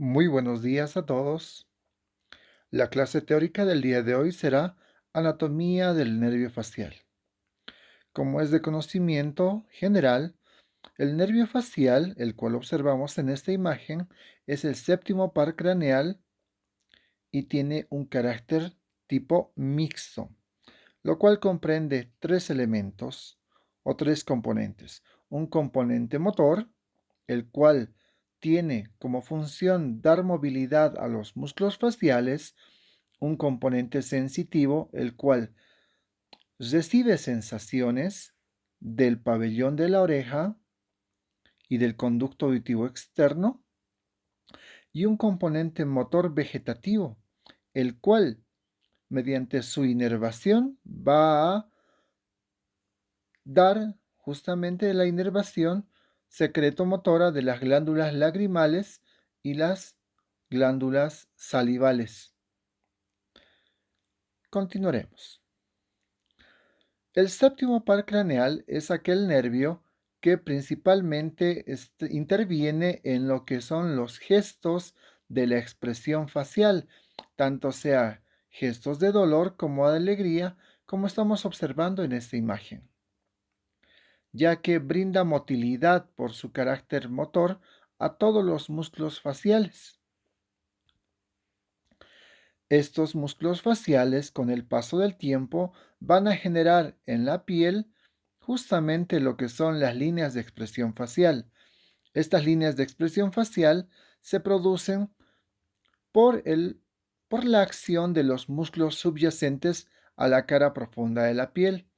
Muy buenos días a todos. La clase teórica del día de hoy será Anatomía del nervio facial. Como es de conocimiento general, el nervio facial, el cual observamos en esta imagen, es el séptimo par craneal y tiene un carácter tipo mixto, lo cual comprende tres elementos o tres componentes. Un componente motor, el cual tiene como función dar movilidad a los músculos faciales, un componente sensitivo, el cual recibe sensaciones del pabellón de la oreja y del conducto auditivo externo, y un componente motor vegetativo, el cual, mediante su inervación, va a dar justamente la inervación secretomotora de las glándulas lagrimales y las glándulas salivales. Continuaremos. El séptimo par craneal es aquel nervio que principalmente interviene en lo que son los gestos de la expresión facial, tanto sea gestos de dolor como de alegría, como estamos observando en esta imagen, ya que brinda motilidad por su carácter motor a todos los músculos faciales. Estos músculos faciales, con el paso del tiempo, van a generar en la piel justamente lo que son las líneas de expresión facial. Estas líneas de expresión facial se producen por, por la acción de los músculos subyacentes a la cara profunda de la piel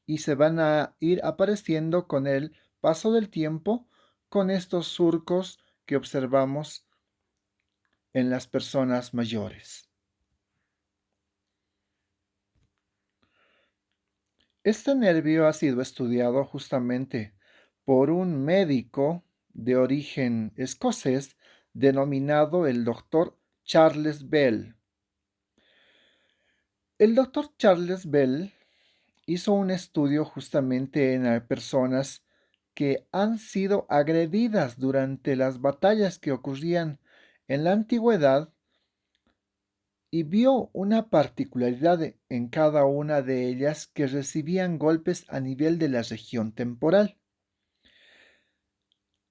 y se van a ir apareciendo con el paso del tiempo con estos surcos que observamos en las personas mayores. Este nervio ha sido estudiado justamente por un médico de origen escocés denominado el doctor Charles Bell. El doctor Charles Bell hizo un estudio justamente en personas que han sido agredidas durante las batallas que ocurrían en la antigüedad y vio una particularidad en cada una de ellas, que recibían golpes a nivel de la región temporal.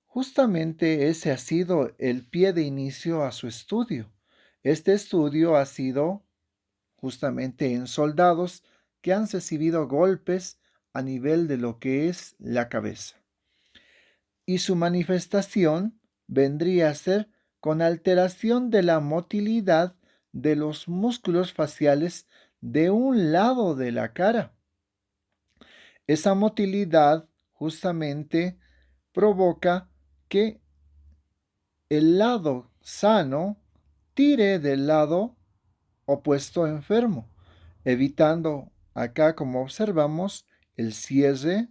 Justamente ese ha sido el pie de inicio a su estudio. Este estudio ha sido justamente en soldados que han recibido golpes a nivel de lo que es la cabeza. Y su manifestación vendría a ser con alteración de la motilidad de los músculos faciales de un lado de la cara. Esa motilidad justamente provoca que el lado sano tire del lado opuesto enfermo, evitando acá, como observamos, el cierre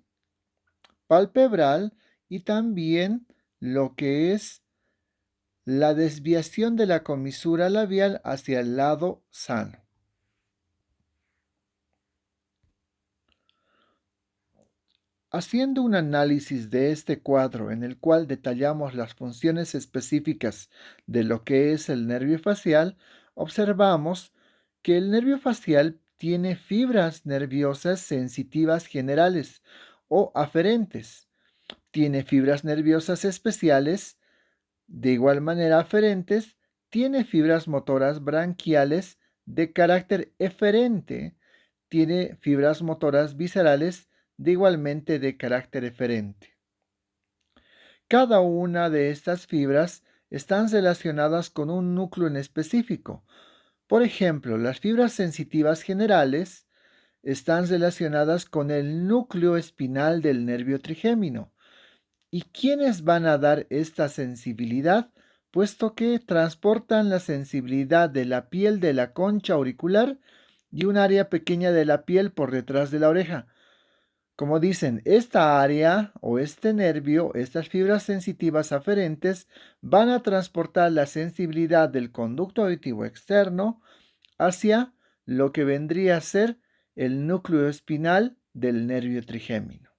palpebral y también lo que es la desviación de la comisura labial hacia el lado sano. Haciendo un análisis de este cuadro en el cual detallamos las funciones específicas de lo que es el nervio facial, observamos que el nervio facial tiene fibras nerviosas sensitivas generales o aferentes. Tiene fibras nerviosas especiales, de igual manera aferentes, tiene fibras motoras branquiales de carácter eferente, tiene fibras motoras viscerales de igualmente de carácter eferente. Cada una de estas fibras están relacionadas con un núcleo en específico. Por ejemplo, las fibras sensitivas generales están relacionadas con el núcleo espinal del nervio trigémino. ¿Y quiénes van a dar esta sensibilidad? Puesto que transportan la sensibilidad de la piel de la concha auricular y un área pequeña de la piel por detrás de la oreja. Como dicen, esta área o este nervio, estas fibras sensitivas aferentes, van a transportar la sensibilidad del conducto auditivo externo hacia lo que vendría a ser el núcleo espinal del nervio trigémino.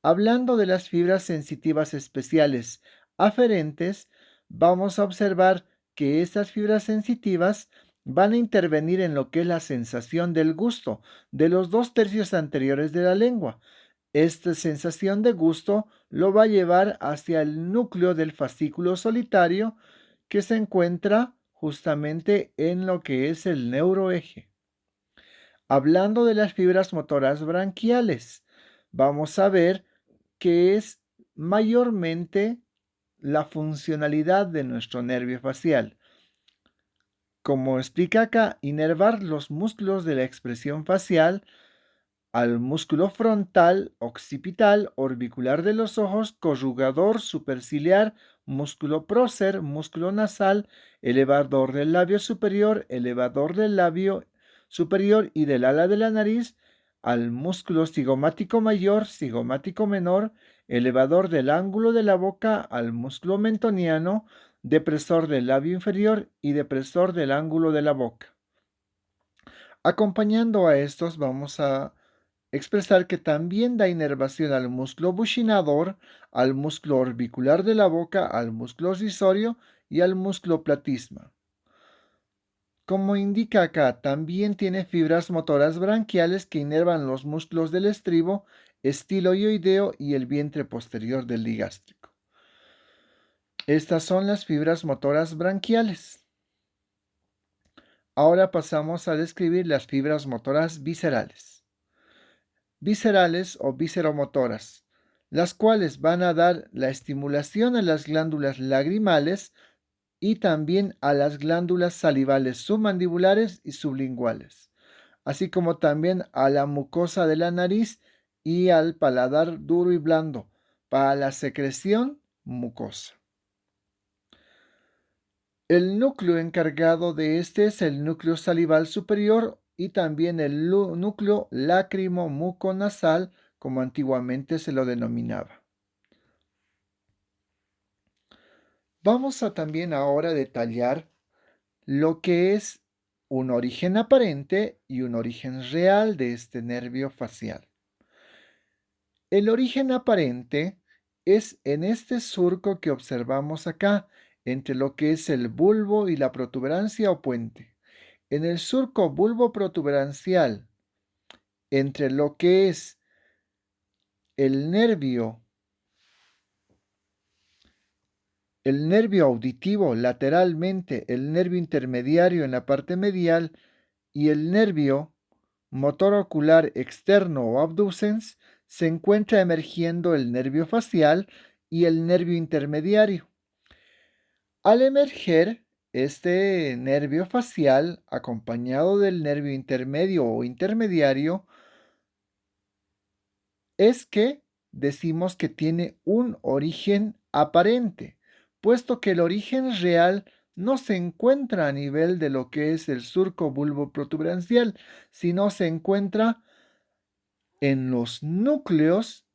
Hablando de las fibras sensitivas especiales aferentes, vamos a observar que estas fibras sensitivas van a intervenir en lo que es la sensación del gusto de los 2/3 anteriores de la lengua. Esta sensación de gusto lo va a llevar hacia el núcleo del fascículo solitario que se encuentra justamente en lo que es el neuroeje. Hablando de las fibras motoras branquiales, vamos a ver que es mayormente la funcionalidad de nuestro nervio facial. Como explica acá, inervar los músculos de la expresión facial al músculo frontal, occipital, orbicular de los ojos, corrugador, superciliar, músculo prócer, músculo nasal, elevador del labio superior, elevador del labio superior y del ala de la nariz, al músculo cigomático mayor, cigomático menor, elevador del ángulo de la boca, al músculo mentoniano, depresor del labio inferior y depresor del ángulo de la boca. Acompañando a estos, vamos a expresar que también da inervación al músculo buccinador, al músculo orbicular de la boca, al músculo risorio y al músculo platisma. Como indica acá, también tiene fibras motoras branquiales que inervan los músculos del estribo, estiloioideo y el vientre posterior del digástrico. Estas son las fibras motoras branquiales. Ahora pasamos a describir las fibras motoras viscerales. Viscerales o visceromotoras, las cuales van a dar la estimulación a las glándulas lagrimales y también a las glándulas salivales submandibulares y sublinguales, así como también a la mucosa de la nariz y al paladar duro y blando para la secreción mucosa. El núcleo encargado de este es el núcleo salival superior y también el núcleo lácrimo-muconasal, como antiguamente se lo denominaba. Vamos a también ahora detallar lo que es un origen aparente y un origen real de este nervio facial. El origen aparente es en este surco que observamos acá, entre lo que es el bulbo y la protuberancia o puente. En el surco bulbo-protuberancial, entre lo que es el nervio auditivo lateralmente, el nervio intermediario en la parte medial y el nervio motor ocular externo o abducens, se encuentra emergiendo el nervio facial y el nervio intermediario. Al emerger este nervio facial, acompañado del nervio intermedio o intermediario, es que decimos que tiene un origen aparente, puesto que el origen real no se encuentra a nivel de lo que es el surco bulboprotuberancial, sino se encuentra en los núcleos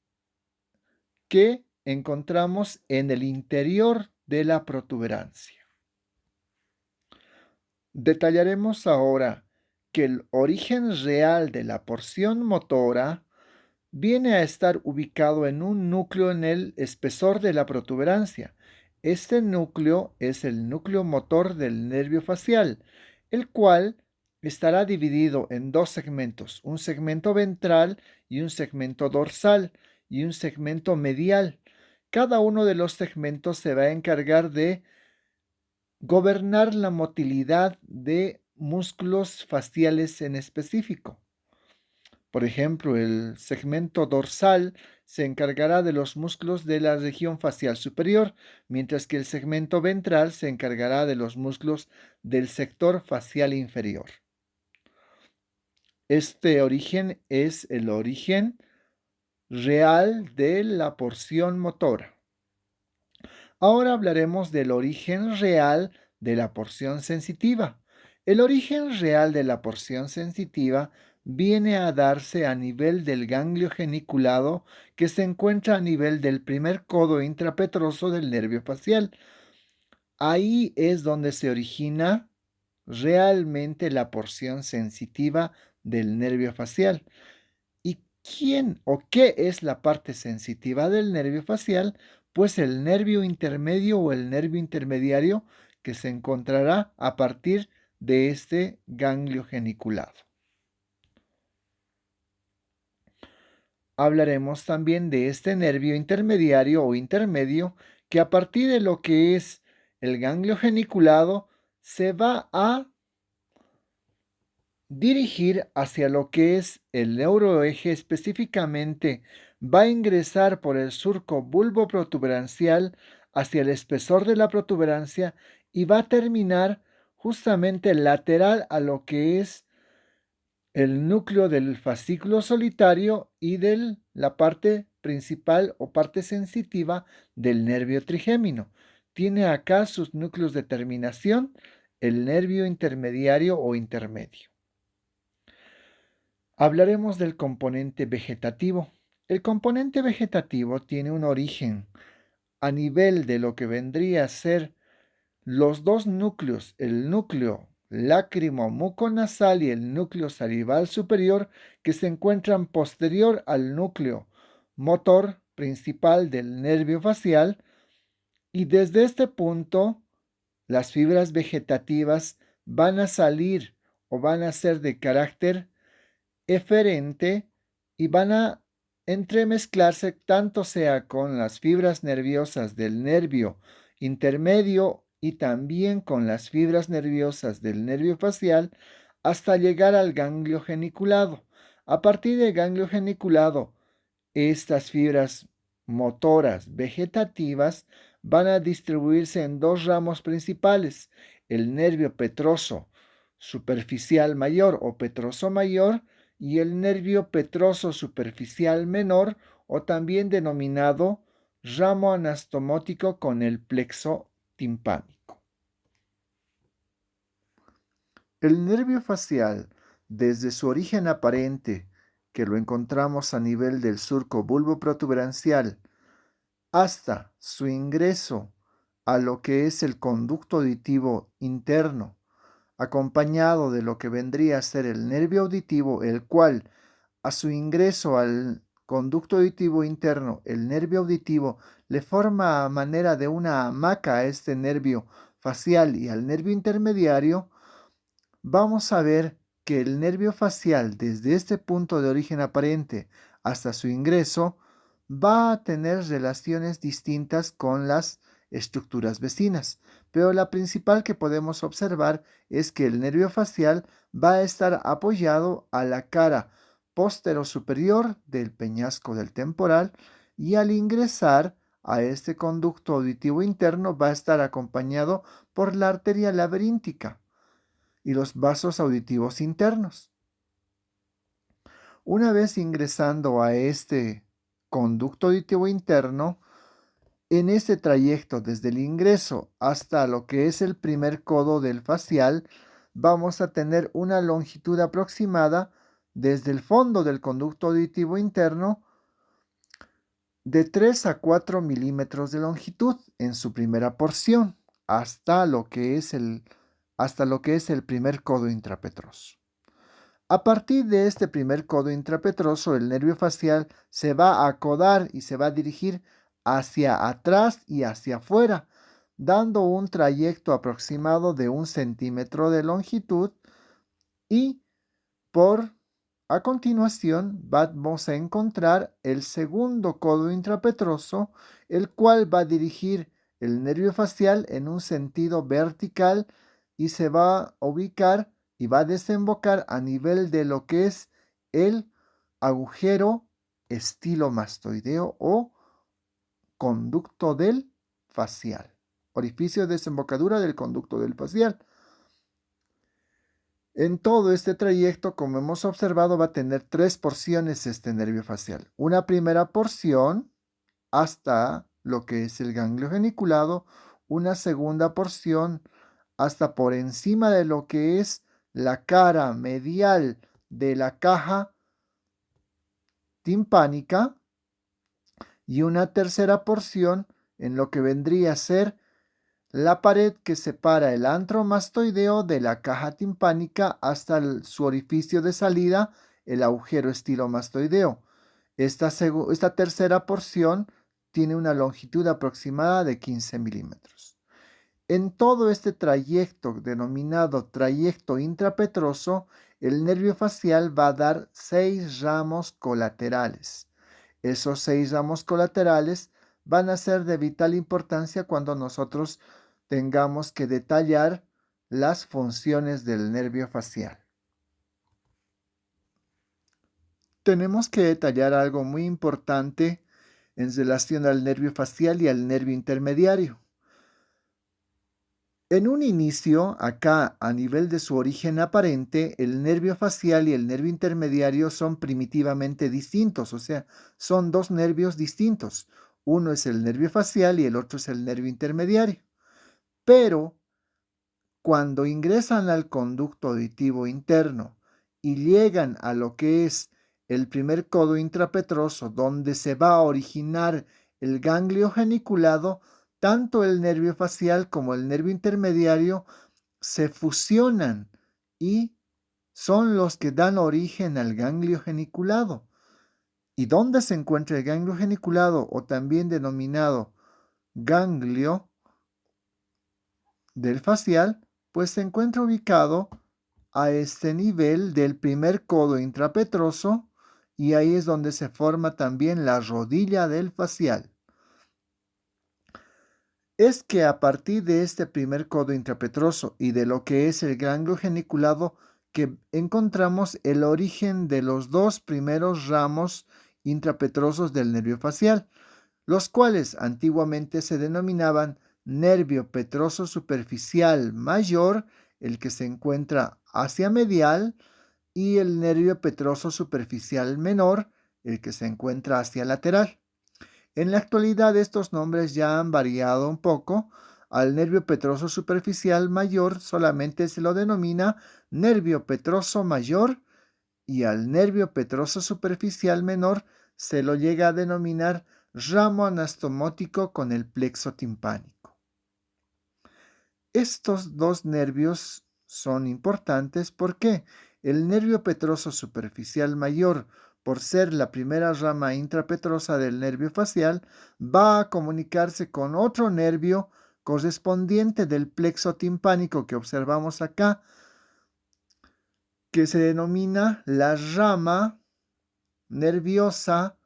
que encontramos en el interior de la protuberancia. Detallaremos ahora que el origen real de la porción motora viene a estar ubicado en un núcleo en el espesor de la protuberancia. Este núcleo es el núcleo motor del nervio facial, el cual estará dividido en dos segmentos, un segmento ventral y un segmento dorsal y un segmento medial. Cada uno de los segmentos se va a encargar de gobernar la motilidad de músculos faciales en específico. Por ejemplo, el segmento dorsal se encargará de los músculos de la región facial superior, mientras que el segmento ventral se encargará de los músculos del sector facial inferior. Este origen es el origen real de la porción motora. Ahora hablaremos del origen real de la porción sensitiva. El origen real de la porción sensitiva viene a darse a nivel del ganglio geniculado que se encuentra a nivel del primer codo intrapetroso del nervio facial. Ahí es donde se origina realmente la porción sensitiva del nervio facial. ¿Y quién o qué es la parte sensitiva del nervio facial? Pues el nervio intermedio o el nervio intermediario que se encontrará a partir de este ganglio geniculado. Hablaremos también de este nervio intermediario o intermedio que a partir de lo que es el ganglio geniculado se va a dirigir hacia lo que es el neuroeje, específicamente va a ingresar por el surco bulboprotuberancial hacia el espesor de la protuberancia y va a terminar justamente lateral a lo que es el núcleo del fascículo solitario y de la parte principal o parte sensitiva del nervio trigémino. Tiene acá sus núcleos de terminación el nervio intermediario o intermedio. Hablaremos del componente vegetativo. El componente vegetativo tiene un origen a nivel de lo que vendría a ser los dos núcleos, el núcleo lácrimo-muconasal y el núcleo salival superior, que se encuentran posterior al núcleo motor principal del nervio facial, y desde este punto las fibras vegetativas van a salir o van a ser de carácter eferente y van a entremezclarse tanto sea con las fibras nerviosas del nervio intermedio y también con las fibras nerviosas del nervio facial hasta llegar al ganglio geniculado. A partir del ganglio geniculado, estas fibras motoras vegetativas van a distribuirse en dos ramos principales, el nervio petroso superficial mayor o petroso mayor y el nervio petroso superficial menor o también denominado ramo anastomótico con el plexo timpánico. El nervio facial, desde su origen aparente, que lo encontramos a nivel del surco bulboprotuberancial, hasta su ingreso a lo que es el conducto auditivo interno, acompañado de lo que vendría a ser el nervio auditivo, el cual a su ingreso al conducto auditivo interno, el nervio auditivo le forma a manera de una hamaca a este nervio facial y al nervio intermediario, vamos a ver que el nervio facial, desde este punto de origen aparente hasta su ingreso, va a tener relaciones distintas con las estructuras vecinas, pero la principal que podemos observar es que el nervio facial va a estar apoyado a la cara superior del peñasco del temporal y al ingresar a este conducto auditivo interno va a estar acompañado por la arteria laberíntica y los vasos auditivos internos. Una vez ingresando a este conducto auditivo interno, en este trayecto desde el ingreso hasta lo que es el primer codo del facial, vamos a tener una longitud aproximada desde el fondo del conducto auditivo interno de 3 a 4 milímetros de longitud en su primera porción hasta lo que es el primer codo intrapetroso. A partir de este primer codo intrapetroso, el nervio facial se va a acodar y se va a dirigir hacia atrás y hacia afuera, dando un trayecto aproximado de 1 centímetro de longitud y a continuación vamos a encontrar el segundo codo intrapetroso, el cual va a dirigir el nervio facial en un sentido vertical y se va a ubicar y va a desembocar a nivel de lo que es el agujero estilomastoideo o conducto del facial, orificio de desembocadura del conducto del facial. En todo este trayecto, como hemos observado, va a tener 3 porciones este nervio facial. Una primera porción hasta lo que es el ganglio geniculado, una segunda porción hasta por encima de lo que es la cara medial de la caja timpánica y una tercera porción en lo que vendría a ser la pared que separa el antro mastoideo de la caja timpánica hasta su orificio de salida, el agujero estilomastoideo. Esta tercera porción tiene una longitud aproximada de 15 milímetros. En todo este trayecto denominado trayecto intrapetroso, el nervio facial va a dar 6 ramos colaterales. Esos 6 ramos colaterales van a ser de vital importancia cuando nosotros tengamos que detallar las funciones del nervio facial. Tenemos que detallar algo muy importante en relación al nervio facial y al nervio intermediario. En un inicio, acá a nivel de su origen aparente, el nervio facial y el nervio intermediario son primitivamente distintos, o sea, son dos nervios distintos. Uno es el nervio facial y el otro es el nervio intermediario. Pero cuando ingresan al conducto auditivo interno y llegan a lo que es el primer codo intrapetroso, donde se va a originar el ganglio geniculado, tanto el nervio facial como el nervio intermediario se fusionan y son los que dan origen al ganglio geniculado. ¿Y dónde se encuentra el ganglio geniculado o también denominado ganglio del facial? Pues se encuentra ubicado a este nivel del primer codo intrapetroso y ahí es donde se forma también la rodilla del facial. Es que a partir de este primer codo intrapetroso y de lo que es el ganglio geniculado que encontramos el origen de los dos primeros ramos intrapetrosos del nervio facial, los cuales antiguamente se denominaban nervio petroso superficial mayor, el que se encuentra hacia medial, y el nervio petroso superficial menor, el que se encuentra hacia lateral. En la actualidad estos nombres ya han variado un poco. Al nervio petroso superficial mayor solamente se lo denomina nervio petroso mayor y al nervio petroso superficial menor se lo llega a denominar ramo anastomótico con el plexo timpánico. Estos dos nervios son importantes porque el nervio petroso superficial mayor, por ser la primera rama intrapetrosa del nervio facial, va a comunicarse con otro nervio correspondiente del plexo timpánico que observamos acá, que se denomina la rama nerviosa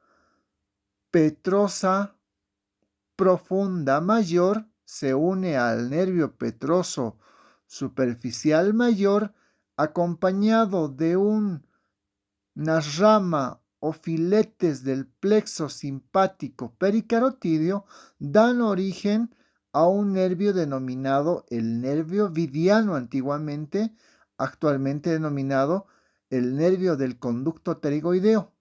petrosa profunda mayor, se une al nervio petroso superficial mayor acompañado de una rama o filetes del plexo simpático pericarotídeo, dan origen a un nervio denominado el nervio vidiano antiguamente, actualmente denominado el nervio del conducto pterigoideo.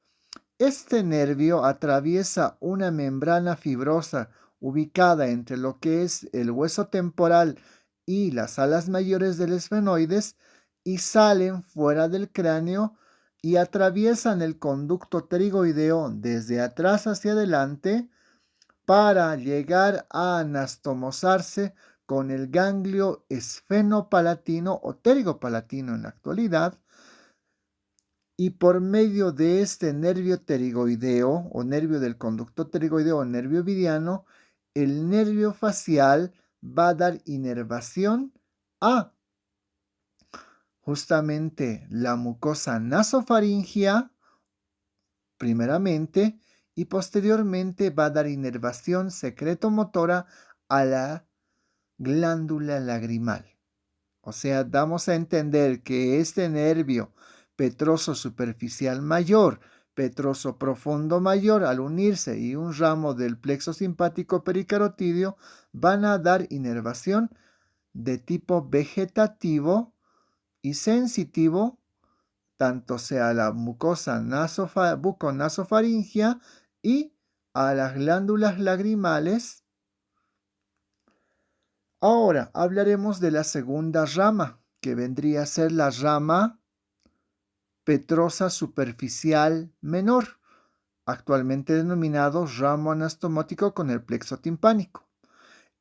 Este nervio atraviesa una membrana fibrosa ubicada entre lo que es el hueso temporal y las alas mayores del esfenoides y salen fuera del cráneo y atraviesan el conducto pterigoideo desde atrás hacia adelante para llegar a anastomosarse con el ganglio esfenopalatino o pterigopalatino en la actualidad, y por medio de este nervio pterigoideo o nervio del conducto pterigoideo o nervio vidiano, el nervio facial va a dar inervación a justamente la mucosa nasofaringia, primeramente, y posteriormente va a dar inervación secretomotora a la glándula lagrimal. O sea, damos a entender que este nervio petroso superficial mayor, petroso profundo mayor, al unirse y un ramo del plexo simpático pericarotídeo, van a dar inervación de tipo vegetativo y sensitivo, tanto sea a la mucosa buconasofaringia y a las glándulas lagrimales. Ahora hablaremos de la segunda rama, que vendría a ser la rama petrosa superficial menor, actualmente denominado ramo anastomótico con el plexo timpánico.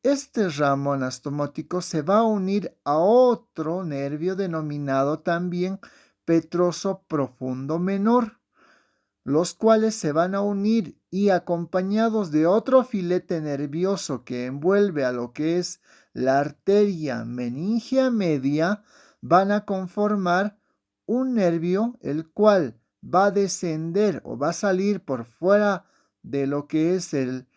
Este ramo anastomótico se va a unir a otro nervio denominado también petroso profundo menor, los cuales se van a unir y acompañados de otro filete nervioso que envuelve a lo que es la arteria meningea media van a conformar un nervio el cual va a descender o va a salir por fuera de lo que es el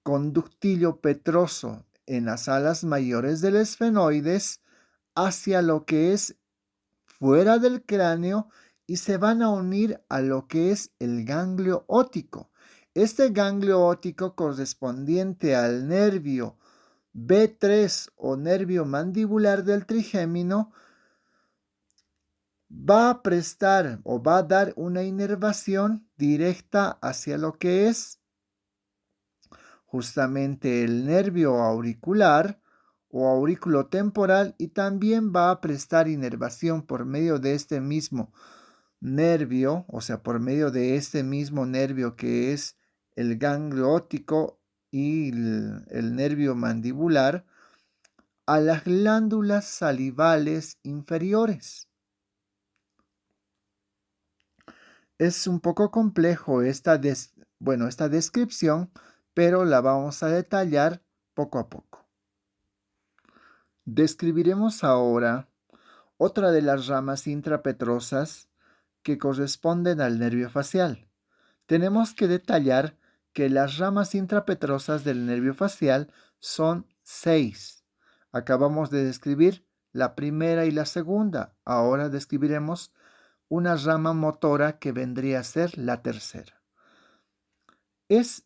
conductillo petroso en las alas mayores del esfenoides hacia lo que es fuera del cráneo y se van a unir a lo que es el ganglio óptico. Este ganglio óptico correspondiente al nervio B3 o nervio mandibular del trigémino va a prestar o va a dar una inervación directa hacia lo que es justamente el nervio auricular o aurículo temporal y también va a prestar inervación por medio de este mismo nervio, o sea, por medio de este mismo nervio que es el ganglio óptico y el nervio mandibular a las glándulas salivales inferiores. Es un poco complejo esta descripción, pero la vamos a detallar poco a poco. Describiremos ahora otra de las ramas intrapetrosas que corresponden al nervio facial. Tenemos que detallar que las ramas intrapetrosas del nervio facial son 6. Acabamos de describir la primera y la segunda. Ahora describiremos una rama motora que vendría a ser la tercera. Es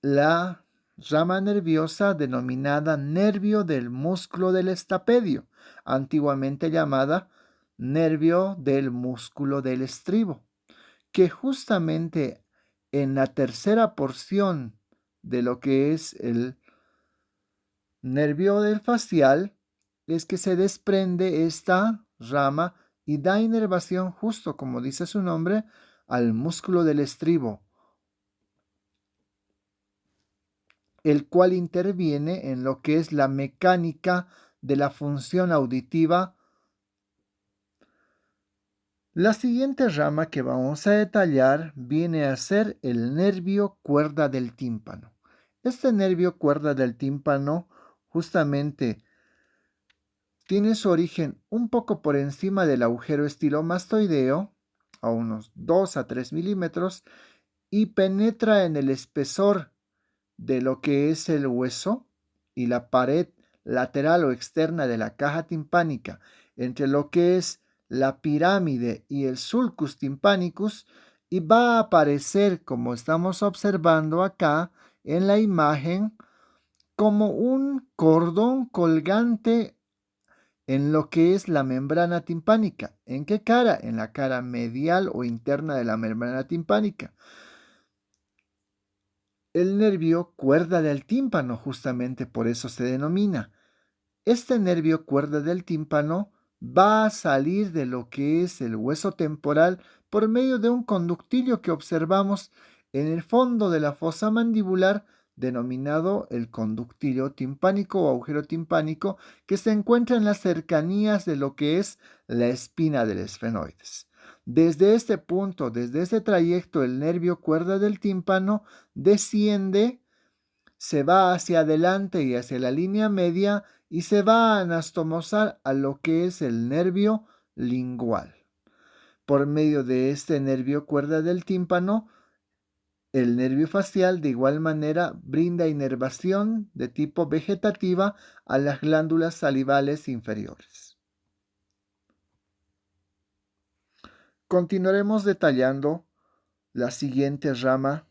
la rama nerviosa denominada nervio del músculo del estapedio, antiguamente llamada nervio del músculo del estribo, que justamente en la tercera porción de lo que es el nervio del facial es que se desprende esta rama y da inervación justo como dice su nombre al músculo del estribo, el cual interviene en lo que es la mecánica de la función auditiva. La siguiente rama que vamos a detallar viene a ser el nervio cuerda del tímpano. Este nervio cuerda del tímpano justamente tiene su origen un poco por encima del agujero estilomastoideo, a unos 2 a 3 milímetros, y penetra en el espesor de lo que es el hueso y la pared lateral o externa de la caja timpánica, entre lo que es la pirámide y el sulcus tympanicus, y va a aparecer, como estamos observando acá en la imagen, como un cordón colgante en lo que es la membrana timpánica. ¿En qué cara? En la cara medial o interna de la membrana timpánica. El nervio cuerda del tímpano, justamente por eso se denomina. Este nervio cuerda del tímpano va a salir de lo que es el hueso temporal por medio de un conductillo que observamos en el fondo de la fosa mandibular, denominado el conductillo timpánico o agujero timpánico, que se encuentra en las cercanías de lo que es la espina del esfenoides. Desde este punto, desde este trayecto, el nervio cuerda del tímpano desciende, se va hacia adelante y hacia la línea media y se va a anastomosar a lo que es el nervio lingual. Por medio de este nervio cuerda del tímpano, el nervio facial de igual manera brinda inervación de tipo vegetativa a las glándulas salivales inferiores. Continuaremos detallando la siguiente rama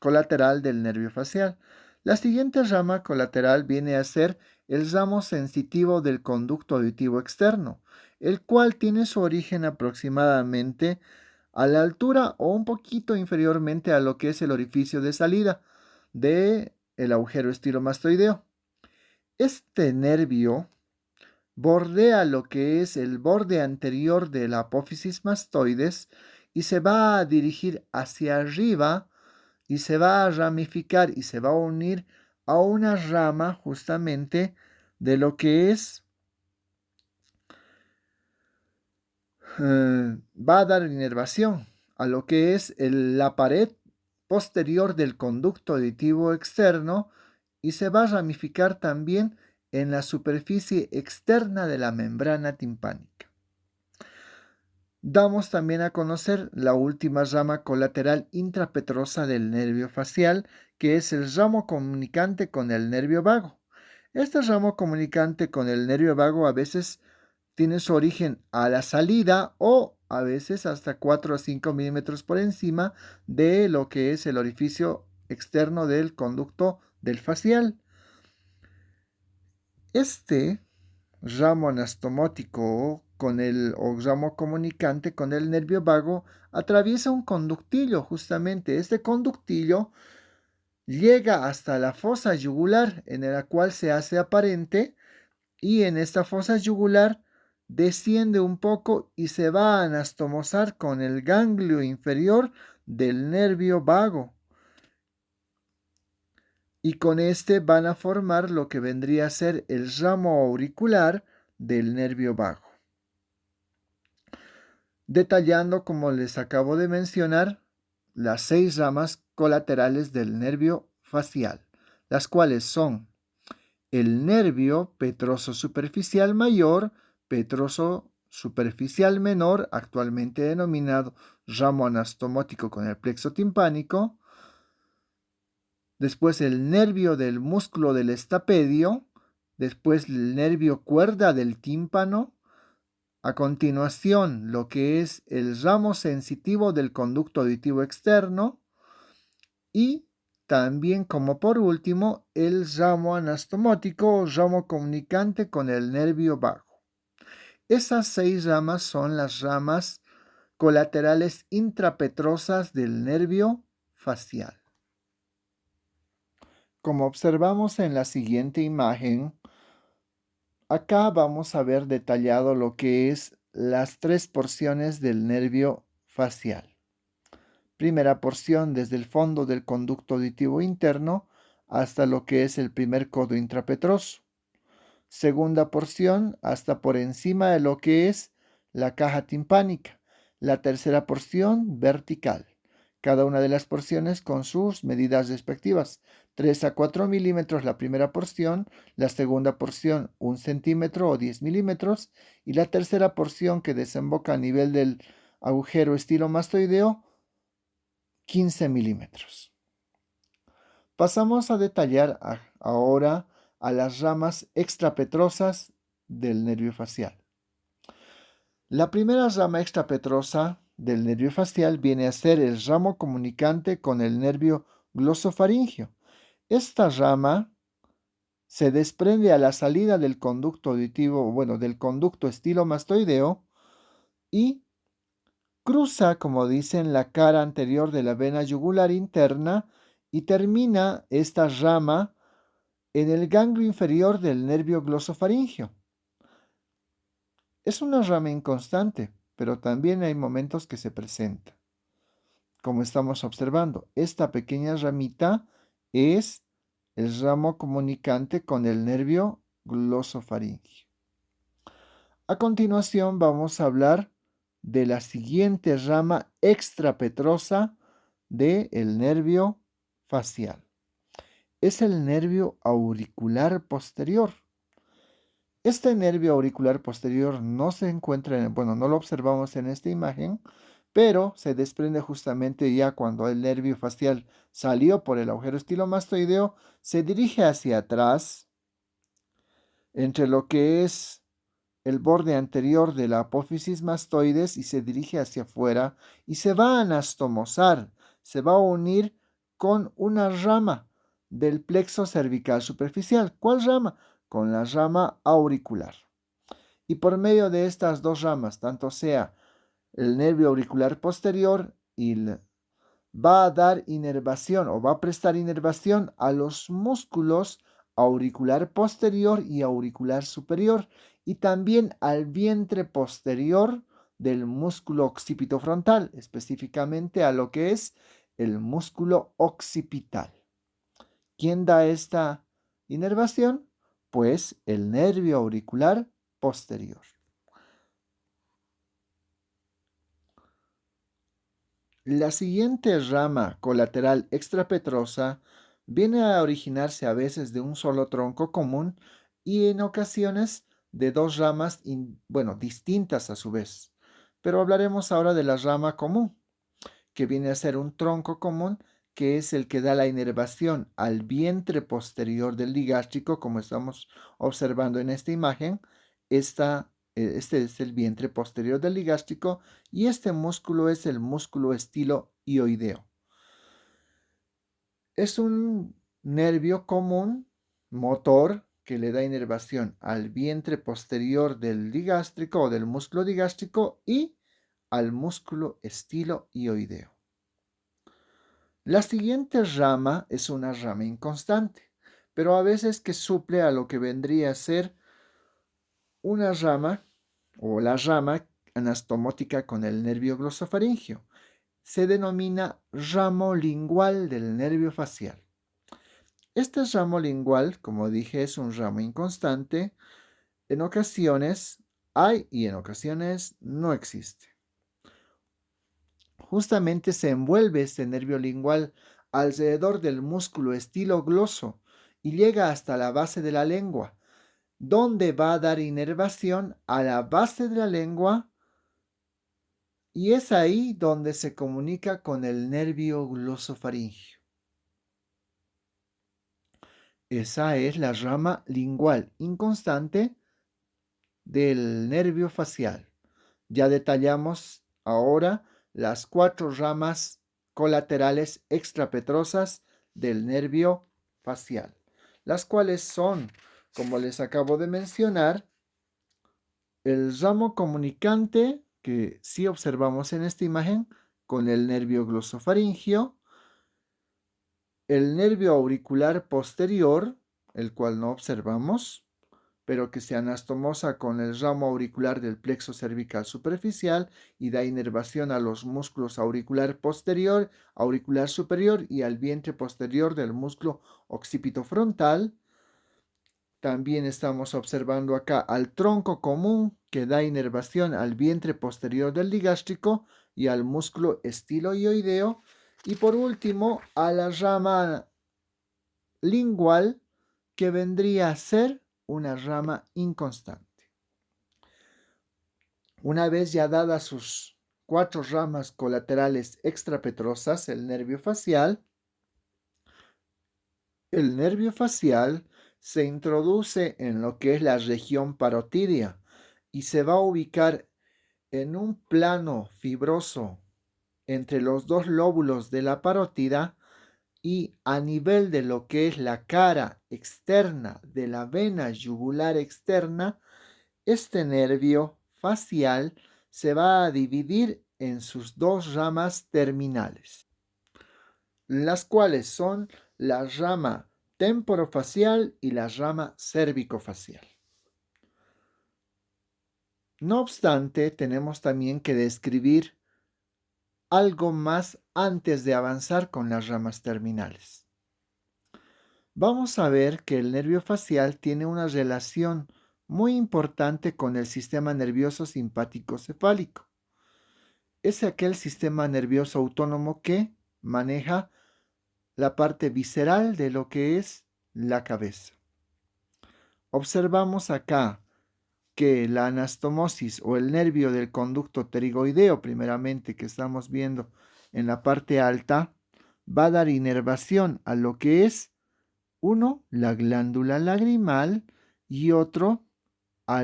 colateral del nervio facial. La siguiente rama colateral viene a ser el ramo sensitivo del conducto auditivo externo, el cual tiene su origen aproximadamente a la altura o un poquito inferiormente a lo que es el orificio de salida del agujero estilomastoideo. Este nervio bordea lo que es el borde anterior de la apófisis mastoides y se va a dirigir hacia arriba y se va a ramificar y se va a unir a una rama justamente de lo que es, va a dar inervación a lo que es la pared posterior del conducto auditivo externo y se va a ramificar también en la superficie externa de la membrana timpánica. Damos también a conocer la última rama colateral intrapetrosa del nervio facial, que es el ramo comunicante con el nervio vago. Este ramo comunicante con el nervio vago a veces tiene su origen a la salida o a veces hasta 4 a 5 milímetros por encima de lo que es el orificio externo del conducto del facial. Este ramo anastomótico con el o ramo comunicante con el nervio vago atraviesa un conductillo justamente. Este conductillo llega hasta la fosa yugular en la cual se hace aparente y en esta fosa yugular desciende un poco y se va a anastomosar con el ganglio inferior del nervio vago. Y con este van a formar lo que vendría a ser el ramo auricular del nervio vago. Detallando, como les acabo de mencionar, las 6 ramas colaterales del nervio facial, las cuales son el nervio petroso superficial mayor, petroso superficial menor, actualmente denominado ramo anastomótico con el plexo timpánico, después el nervio del músculo del estapedio, después el nervio cuerda del tímpano, a continuación lo que es el ramo sensitivo del conducto auditivo externo y también como por último el ramo anastomótico o ramo comunicante con el nervio vago. Esas 6 ramas son las ramas colaterales intrapetrosas del nervio facial. Como observamos en la siguiente imagen, acá vamos a ver detallado lo que es las 3 porciones del nervio facial. Primera porción desde el fondo del conducto auditivo interno hasta lo que es el primer codo intrapetroso. Segunda porción hasta por encima de lo que es la caja timpánica. La tercera porción vertical. Cada una de las porciones con sus medidas respectivas. 3 a 4 milímetros la primera porción, la segunda porción 1 centímetro o 10 milímetros y la tercera porción que desemboca a nivel del agujero estilomastoideo 15 milímetros. Pasamos a detallar ahora a las ramas extrapetrosas del nervio facial. La primera rama extrapetrosa del nervio facial viene a ser el ramo comunicante con el nervio glosofaringeo. Esta rama se desprende a la salida del conducto auditivo, del conducto estilomastoideo y cruza, como dicen, la cara anterior de la vena yugular interna y termina esta rama en el ganglio inferior del nervio glosofaringeo. Es una rama inconstante, pero también hay momentos que se presenta. Como estamos observando, esta pequeña ramita es el ramo comunicante con el nervio glosofaringeo. A continuación vamos a hablar de la siguiente rama extrapetrosa del nervio facial. Es el nervio auricular posterior. Este nervio auricular posterior no se encuentra, no lo observamos en esta imagen, pero se desprende justamente ya cuando el nervio facial salió por el agujero estilomastoideo, se dirige hacia atrás, entre lo que es el borde anterior de la apófisis mastoides y se dirige hacia afuera y se va a anastomosar, se va a unir con una rama del plexo cervical superficial. ¿Cuál rama? Con la rama auricular. Y por medio de estas dos ramas, tanto sea el nervio auricular posterior va a dar inervación o va a prestar inervación a los músculos auricular posterior y auricular superior y también al vientre posterior del músculo occipito frontal, específicamente a lo que es el músculo occipital. ¿Quién da esta inervación? Pues el nervio auricular posterior. La siguiente rama colateral extrapetrosa Viene a originarse a veces de un solo tronco común y en ocasiones de dos ramas, distintas a su vez. Pero hablaremos ahora de la rama común, que viene a ser un tronco común, que es el que da la inervación al vientre posterior del digástrico, como estamos observando en esta imagen. Este es el vientre posterior del digástrico y este músculo es el músculo estiloioideo. Es un nervio común, motor, que le da inervación al vientre posterior del digástrico o del músculo digástrico y al músculo estiloioideo. La siguiente rama es una rama inconstante, pero a veces que suple a lo que vendría a ser una rama o la rama anastomótica con el nervio glosofaringeo. Se denomina ramo lingual del nervio facial. Este ramo lingual, como dije, es un ramo inconstante. En ocasiones hay y en ocasiones no existe. Justamente se envuelve este nervio lingual alrededor del músculo estilogloso y llega hasta la base de la lengua, donde va a dar inervación a la base de la lengua y es ahí donde se comunica con el nervio glosofaringeo. Esa es la rama lingual inconstante del nervio facial. Ya detallamos ahora las 4 ramas colaterales extrapetrosas del nervio facial, las cuales son, como les acabo de mencionar, el ramo comunicante, que sí observamos en esta imagen, con el nervio glosofaringeo, el nervio auricular posterior, el cual no observamos, pero que se anastomosa con el ramo auricular del plexo cervical superficial y da inervación a los músculos auricular posterior, auricular superior y al vientre posterior del músculo occipito frontal. También estamos observando acá al tronco común que da inervación al vientre posterior del digástrico y al músculo estiloioideo. Y por último, a la rama lingual que vendría a ser una rama inconstante. Una vez ya dadas sus 4 ramas colaterales extrapetrosas, el nervio facial se introduce en lo que es la región parotidia y se va a ubicar en un plano fibroso entre los dos lóbulos de la parótida y a nivel de lo que es la cara externa de la vena yugular externa. Este nervio facial se va a dividir en sus 2 ramas terminales, las cuales son la rama temporofacial y la rama cervicofacial. No obstante, tenemos también que describir algo más antes de avanzar con las ramas terminales. Vamos a ver que el nervio facial tiene una relación muy importante con el sistema nervioso simpático cefálico. Es aquel sistema nervioso autónomo que maneja la parte visceral de lo que es la cabeza. Observamos acá que la anastomosis o el nervio del conducto pterigoideo, primeramente que estamos viendo en la parte alta, va a dar inervación a lo que es, uno, la glándula lagrimal y otro, a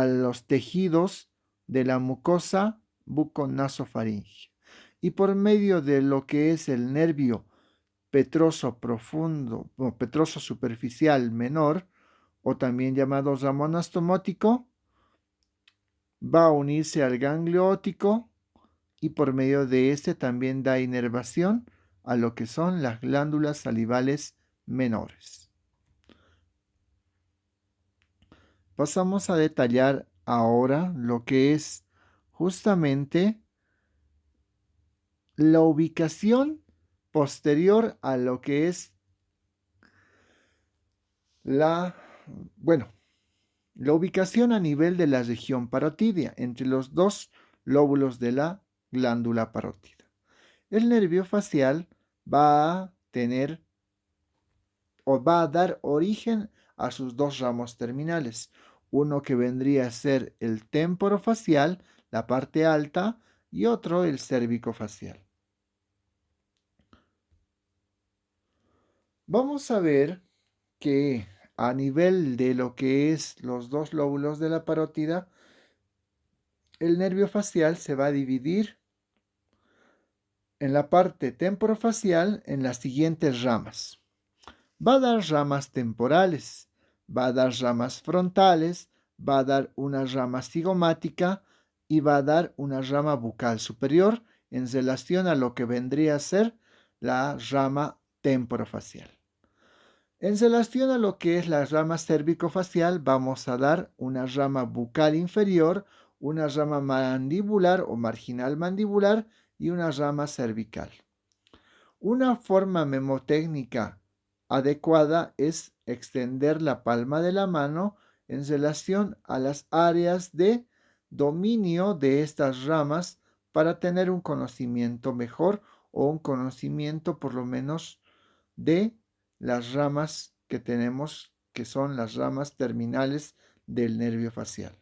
los tejidos de la mucosa buconasofaringea. Y por medio de lo que es el nervio petroso profundo o petroso superficial menor, o también llamado ramo anastomótico, va a unirse al ganglio óptico y por medio de este también da inervación a lo que son las glándulas salivales menores. Pasamos a detallar ahora lo que es justamente la ubicación posterior a lo que es la, bueno, la ubicación a nivel de la región parotidia, entre los dos lóbulos de la glándula parótida. El nervio facial va a tener o va a dar origen a sus dos ramos terminales. Uno que vendría a ser el temporofacial, la parte alta, y otro el cérvico-facial. Vamos a ver que a nivel de lo que es los dos lóbulos de la parótida, el nervio facial se va a dividir en la parte temporofacial en las siguientes ramas. Va a dar ramas temporales, va a dar ramas frontales, va a dar una rama cigomática y va a dar una rama bucal superior en relación a lo que vendría a ser la rama temporofacial. En relación a lo que es la rama cérvico-facial, vamos a dar una rama bucal inferior, una rama mandibular o marginal mandibular y una rama cervical. Una forma memotécnica adecuada es extender la palma de la mano en relación a las áreas de dominio de estas ramas para tener un conocimiento mejor o un conocimiento por lo menos de las ramas que tenemos, que son las ramas terminales del nervio facial.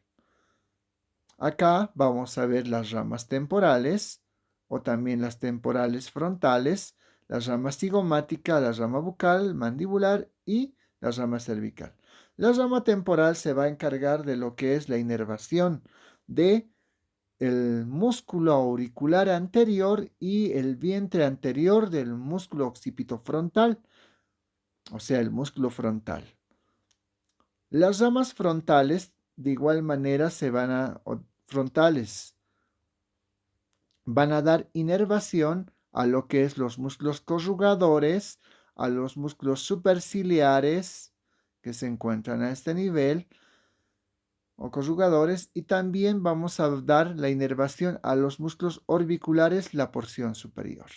Acá vamos a ver las ramas temporales o también las temporales frontales, la rama cigomática, la rama bucal, mandibular y la rama cervical. La rama temporal se va a encargar de lo que es la inervación de el músculo auricular anterior y el vientre anterior del músculo occipito frontal, o sea, el músculo frontal. Las ramas frontales de igual manera frontales van a dar inervación a lo que es los músculos corrugadores, a los músculos superciliares que se encuentran a este nivel o corrugadores, y también vamos a dar la inervación a los músculos orbiculares, la porción superior.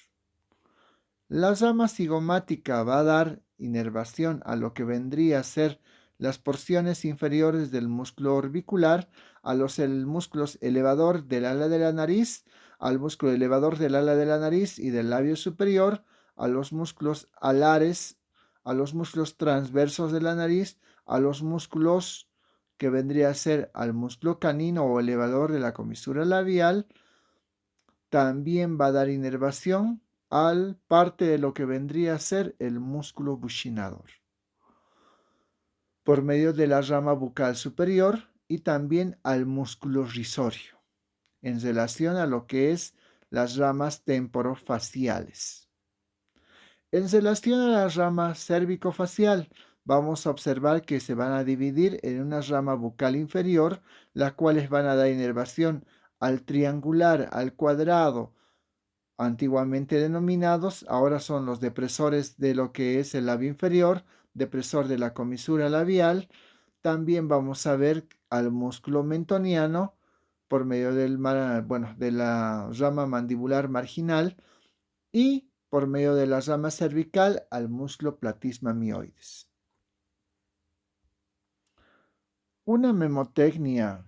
La rama cigomática va a dar inervación a lo que vendría a ser las porciones inferiores del músculo orbicular, a los músculos elevador del ala de la nariz, al músculo elevador del ala de la nariz y del labio superior, a los músculos alares, a los músculos transversos de la nariz, a los músculos que vendría a ser al músculo canino o elevador de la comisura labial. También va a dar inervación al parte de lo que vendría a ser el músculo buccinador por medio de la rama bucal superior y también al músculo risorio en relación a lo que es las ramas temporofaciales. En relación a la rama cérvico-facial, vamos a observar que se van a dividir en una rama bucal inferior, las cuales van a dar inervación al triangular, al cuadrado, antiguamente denominados, ahora son los depresores de lo que es el labio inferior, depresor de la comisura labial. También vamos a ver al músculo mentoniano por medio de la rama mandibular marginal y por medio de la rama cervical al músculo platysma mioides. Una memotecnia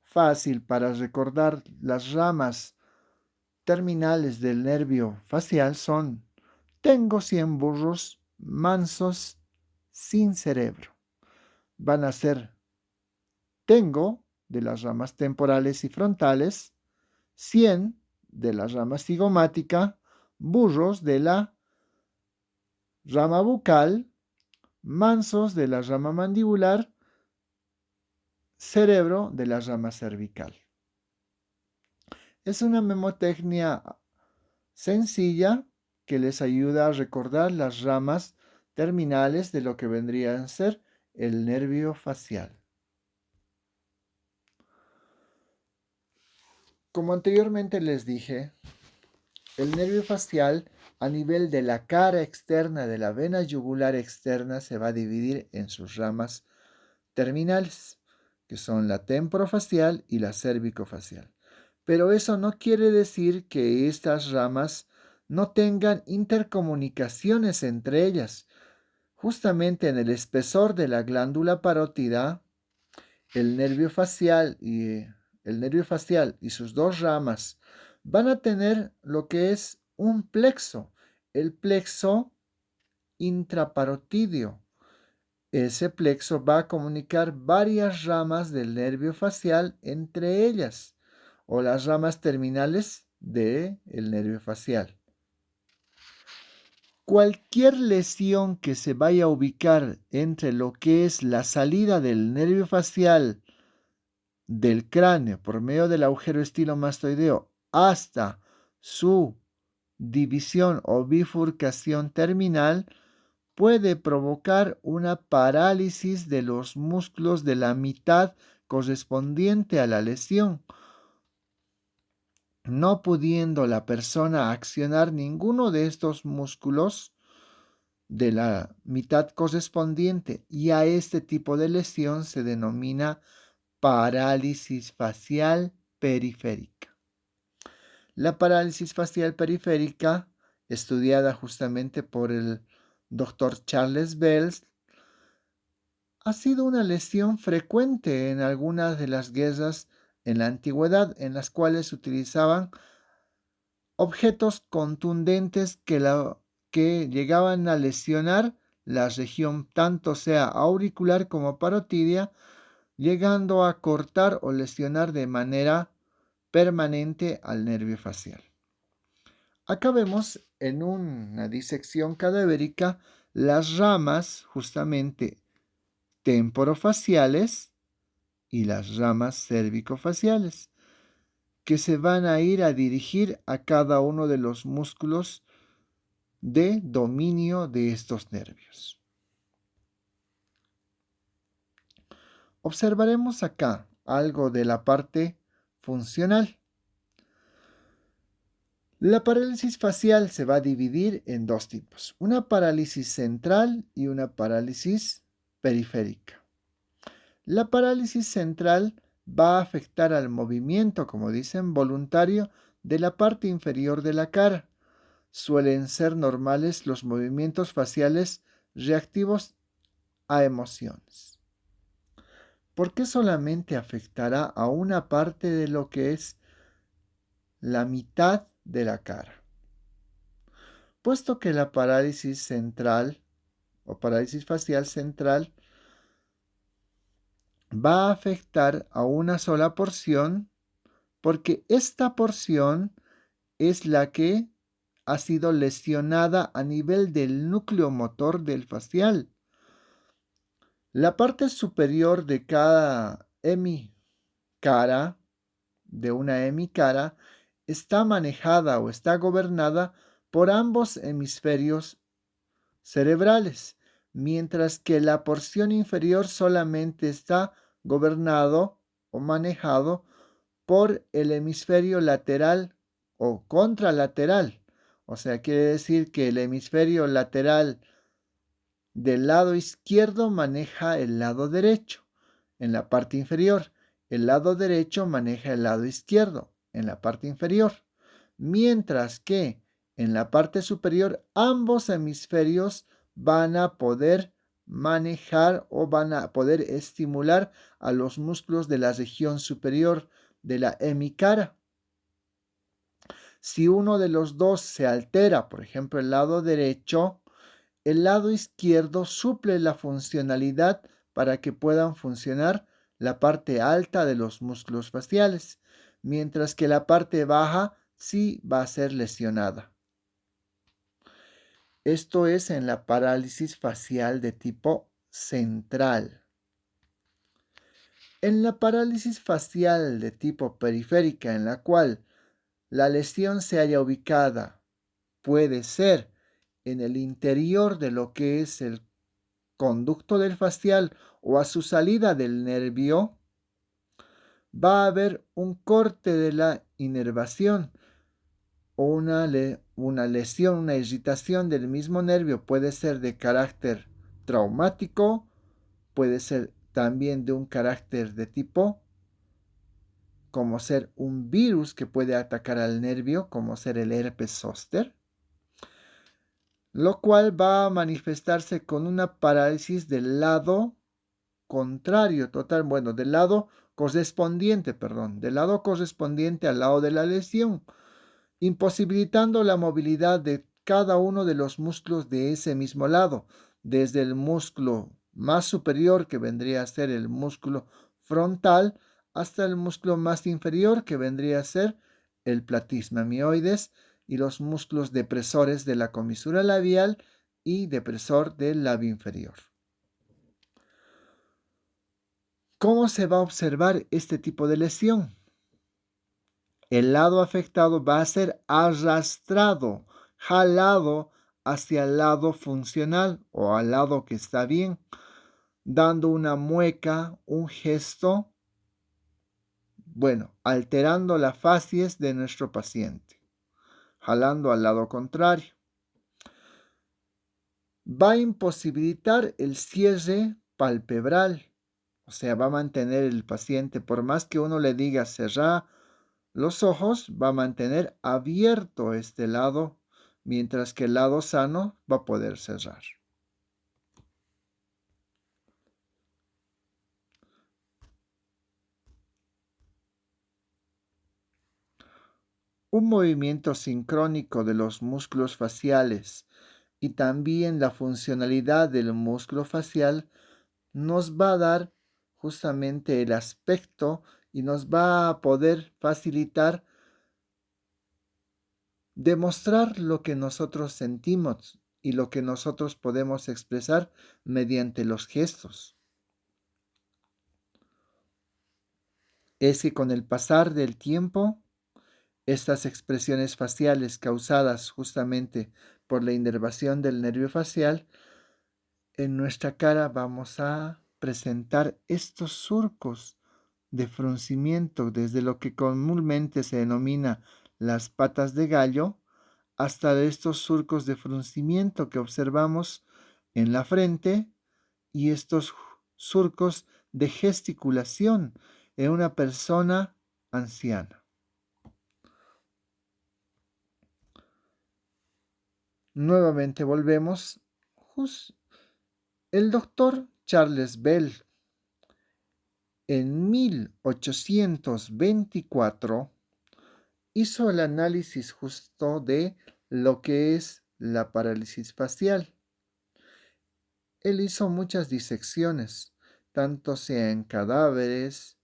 fácil para recordar las ramas terminales del nervio facial son: tengo 100 burros mansos sin cerebro. Van a ser tengo de las ramas temporales y frontales, 100 de la rama cigomática, burros de la rama bucal, mansos de la rama mandibular, cerebro de la rama cervical. Es una memotecnia sencilla que les ayuda a recordar las ramas terminales de lo que vendría a ser el nervio facial. Como anteriormente les dije, el nervio facial a nivel de la cara externa de la vena yugular externa se va a dividir en sus ramas terminales, que son la temporofacial y la cérvico-facial. Pero eso no quiere decir que estas ramas no tengan intercomunicaciones entre ellas. Justamente en el espesor de la glándula parótida, el nervio facial y sus dos ramas van a tener lo que es un plexo. el plexo intraparotídeo. Ese plexo va a comunicar varias ramas del nervio facial entre ellas, o las ramas terminales del nervio facial. Cualquier lesión que se vaya a ubicar entre lo que es la salida del nervio facial del cráneo por medio del agujero estilomastoideo hasta su división o bifurcación terminal puede provocar una parálisis de los músculos de la mitad correspondiente a la lesión, no pudiendo la persona accionar ninguno de estos músculos de la mitad correspondiente, y a este tipo de lesión se denomina parálisis facial periférica. La parálisis facial periférica, estudiada justamente por el Dr. Charles Bells, ha sido una lesión frecuente en algunas de las guerras en la antigüedad, en las cuales se utilizaban objetos contundentes que llegaban a lesionar la región tanto sea auricular como parotidia, llegando a cortar o lesionar de manera permanente al nervio facial. Acá vemos en una disección cadavérica las ramas justamente temporofaciales y las ramas cervicofaciales, que se van a ir a dirigir a cada uno de los músculos de dominio de estos nervios. Observaremos acá algo de la parte funcional. La parálisis facial se va a dividir en dos tipos, una parálisis central y una parálisis periférica. La parálisis central va a afectar al movimiento, como dicen, voluntario de la parte inferior de la cara. Suelen ser normales los movimientos faciales reactivos a emociones. ¿Por qué solamente afectará a una parte de lo que es la mitad de la cara? Puesto que la parálisis central o parálisis facial central va a afectar a una sola porción, porque esta porción es la que ha sido lesionada a nivel del núcleo motor del facial. La parte superior de cada hemicara, de una hemicara, está manejada o está gobernada por ambos hemisferios cerebrales, mientras que la porción inferior solamente está gobernado o manejado por el hemisferio lateral o contralateral. O sea, quiere decir que el hemisferio lateral del lado izquierdo maneja el lado derecho en la parte inferior. El lado derecho maneja el lado izquierdo en la parte inferior. Mientras que en la parte superior ambos hemisferios van a poder manejar o van a poder estimular a los músculos de la región superior de la hemicara. Si uno de los dos se altera, por ejemplo el lado derecho, el lado izquierdo suple la funcionalidad para que puedan funcionar la parte alta de los músculos faciales, mientras que la parte baja sí va a ser lesionada. Esto es en la parálisis facial de tipo central. En la parálisis facial de tipo periférica, en la cual la lesión se haya ubicada, puede ser en el interior de lo que es el conducto del facial o a su salida del nervio, va a haber un corte de la inervación o una lesión, una irritación del mismo nervio. Puede ser de carácter traumático, puede ser también de un carácter de tipo como ser un virus que puede atacar al nervio, como ser el herpes zóster, lo cual va a manifestarse con una parálisis del lado contrario, del lado correspondiente, del lado correspondiente al lado de la lesión, imposibilitando la movilidad de cada uno de los músculos de ese mismo lado, desde el músculo más superior, que vendría a ser el músculo frontal, hasta el músculo más inferior, que vendría a ser el platysma mioides, y los músculos depresores de la comisura labial y depresor del labio inferior. ¿Cómo se va a observar este tipo de lesión? El lado afectado va a ser arrastrado, jalado hacia el lado funcional o al lado que está bien, dando una mueca, un gesto, alterando la facies de nuestro paciente, jalando al lado contrario. Va a imposibilitar el cierre palpebral, o sea, va a mantener el paciente, por más que uno le diga cerrar los ojos, va a mantener abierto este lado, mientras que el lado sano va a poder cerrar. Un movimiento sincrónico de los músculos faciales y también la funcionalidad del músculo facial nos va a dar justamente el aspecto y nos va a poder facilitar demostrar lo que nosotros sentimos y lo que nosotros podemos expresar mediante los gestos. Es que con el pasar del tiempo, estas expresiones faciales causadas justamente por la inervación del nervio facial, en nuestra cara vamos a presentar estos surcos de fruncimiento, desde lo que comúnmente se denomina las patas de gallo, hasta estos surcos de fruncimiento que observamos en la frente y estos surcos de gesticulación en una persona anciana. Nuevamente volvemos. El doctor Charles Bell en 1824 hizo el análisis justo de lo que es la parálisis facial. Él hizo muchas disecciones, tanto sea en cadáveres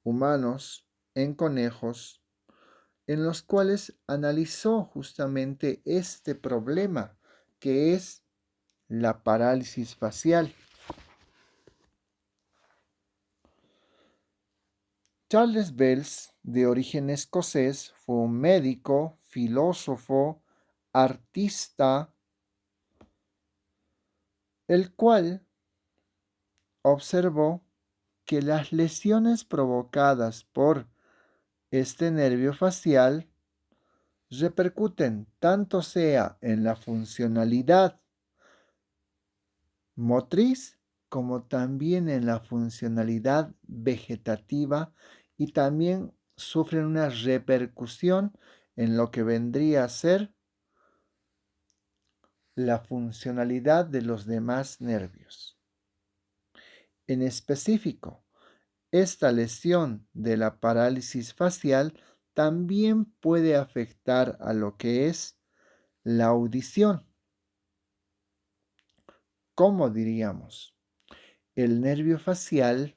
humanos, en conejos, en los cuales analizó justamente este problema que es la parálisis facial. Charles Bell, de origen escocés, fue un médico, filósofo, artista, el cual observó que las lesiones provocadas por este nervio facial repercuten tanto sea en la funcionalidad motriz como también en la funcionalidad vegetativa, y también sufren una repercusión en lo que vendría a ser la funcionalidad de los demás nervios. En específico, esta lesión de la parálisis facial también puede afectar a lo que es la audición. ¿Cómo diríamos? El nervio facial,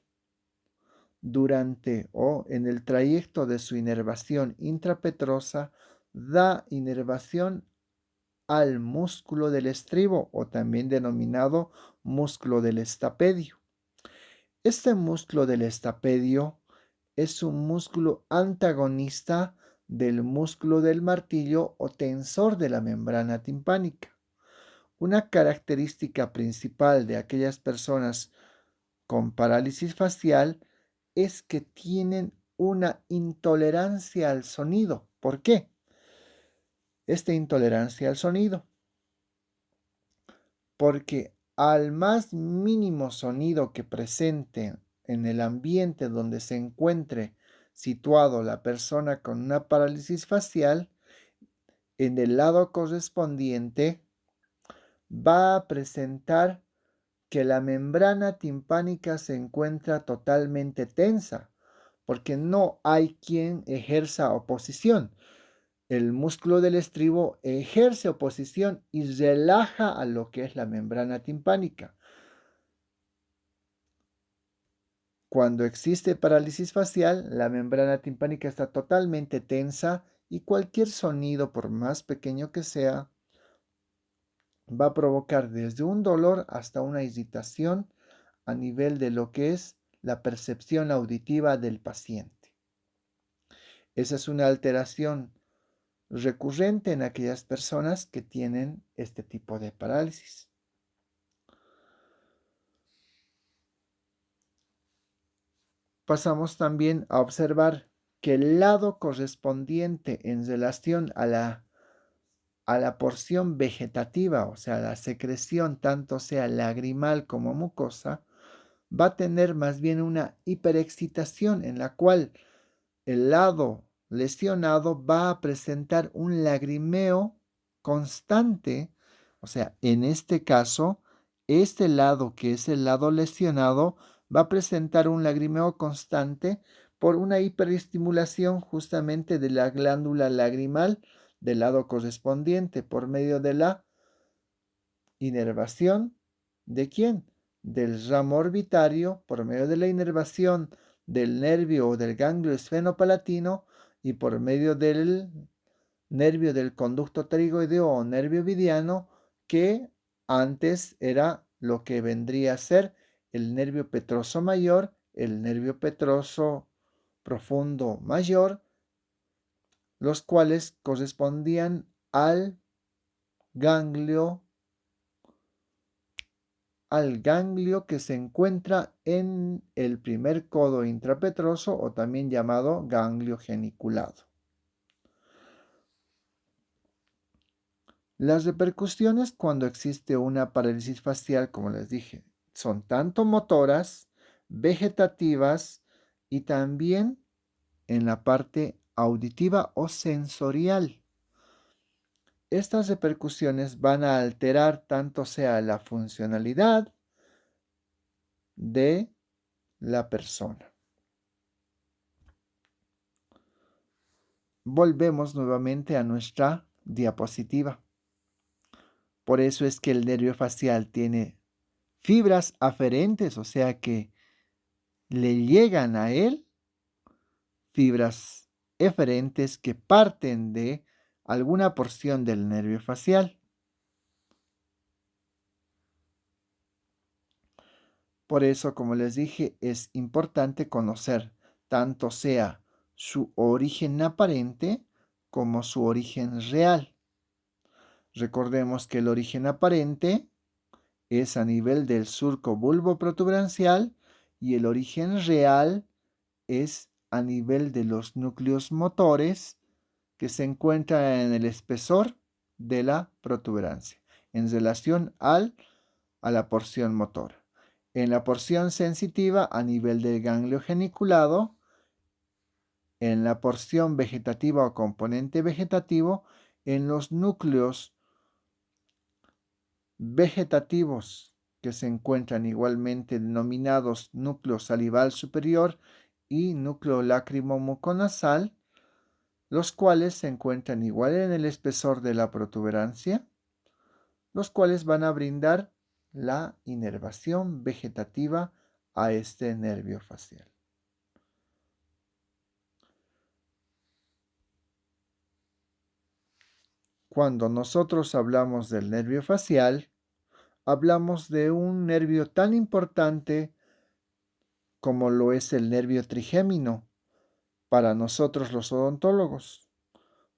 durante o en el trayecto de su inervación intrapetrosa, da inervación al músculo del estribo, o también denominado músculo del estapedio. Este músculo del estapedio es un músculo antagonista del músculo del martillo o tensor de la membrana timpánica. Una característica principal de aquellas personas con parálisis facial es que tienen una intolerancia al sonido. ¿Por qué? Esta intolerancia al sonido, porque al más mínimo sonido que presente en el ambiente donde se encuentre situado la persona con una parálisis facial, en el lado correspondiente va a presentar que la membrana timpánica se encuentra totalmente tensa, porque no hay quien ejerza oposición. el músculo del estribo ejerce oposición y relaja a lo que es la membrana timpánica. Cuando existe parálisis facial, la membrana timpánica está totalmente tensa y cualquier sonido, por más pequeño que sea, va a provocar desde un dolor hasta una irritación a nivel de lo que es la percepción auditiva del paciente. Esa es una alteración recurrente en aquellas personas que tienen este tipo de parálisis. Pasamos también a observar que el lado correspondiente en relación a la porción vegetativa, o sea, la secreción, tanto sea lagrimal como mucosa, va a tener más bien una hiperexcitación en la cual el lado lesionado va a presentar un lagrimeo constante, o sea, en este caso, este lado que es el lado lesionado va a presentar un lagrimeo constante por una hiperestimulación justamente de la glándula lagrimal del lado correspondiente por medio de la inervación de quién? Del ramo orbitario por medio de la inervación del nervio o del ganglio esfenopalatino y por medio del nervio del conducto pterigoideo o nervio vidiano que antes era lo que vendría a ser el nervio petroso mayor, el nervio petroso profundo mayor, los cuales correspondían ganglio al ganglio que se encuentra en el primer codo intrapetroso o también llamado ganglio geniculado. Las repercusiones cuando existe una parálisis facial, como les dije, son tanto motoras, vegetativas y también en la parte auditiva o sensorial. Estas repercusiones van a alterar tanto sea la funcionalidad de la persona. Volvemos nuevamente a nuestra diapositiva. Por eso es que el nervio facial tiene fibras aferentes, o sea que le llegan a él fibras eferentes que parten de alguna porción del nervio facial. Por eso, como les dije, es importante conocer tanto sea su origen aparente como su origen real. Recordemos que el origen aparente es a nivel del surco bulboprotuberancial y el origen real es a nivel de los núcleos motores que se encuentran en el espesor de la protuberancia en relación a la porción motora. En la porción sensitiva a nivel del ganglio geniculado, en la porción vegetativa o componente vegetativo, en los núcleos vegetativos que se encuentran igualmente denominados núcleo salival superior y núcleo lacrimomuconasal, los cuales se encuentran igual en el espesor de la protuberancia, los cuales van a brindar la inervación vegetativa a este nervio facial. Cuando nosotros hablamos del nervio facial, hablamos de un nervio tan importante como lo es el nervio trigémino para nosotros los odontólogos,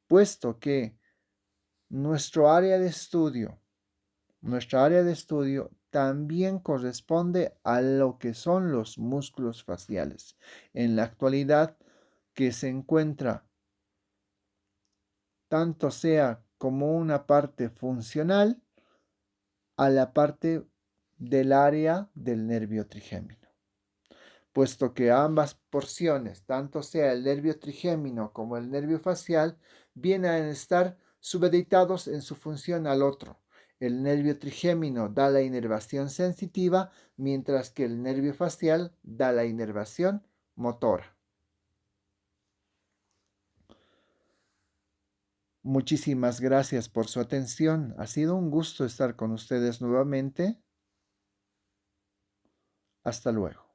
puesto que nuestro área de estudio, nuestra área de estudio también corresponde a lo que son los músculos faciales. En la actualidad que se encuentra tanto sea como una parte funcional a la parte del área del nervio trigémino, puesto que ambas porciones, tanto sea el nervio trigémino como el nervio facial, vienen a estar supeditados en su función al otro. El nervio trigémino da la inervación sensitiva, mientras que el nervio facial da la inervación motora. Muchísimas gracias por su atención. Ha sido un gusto estar con ustedes nuevamente. Hasta luego.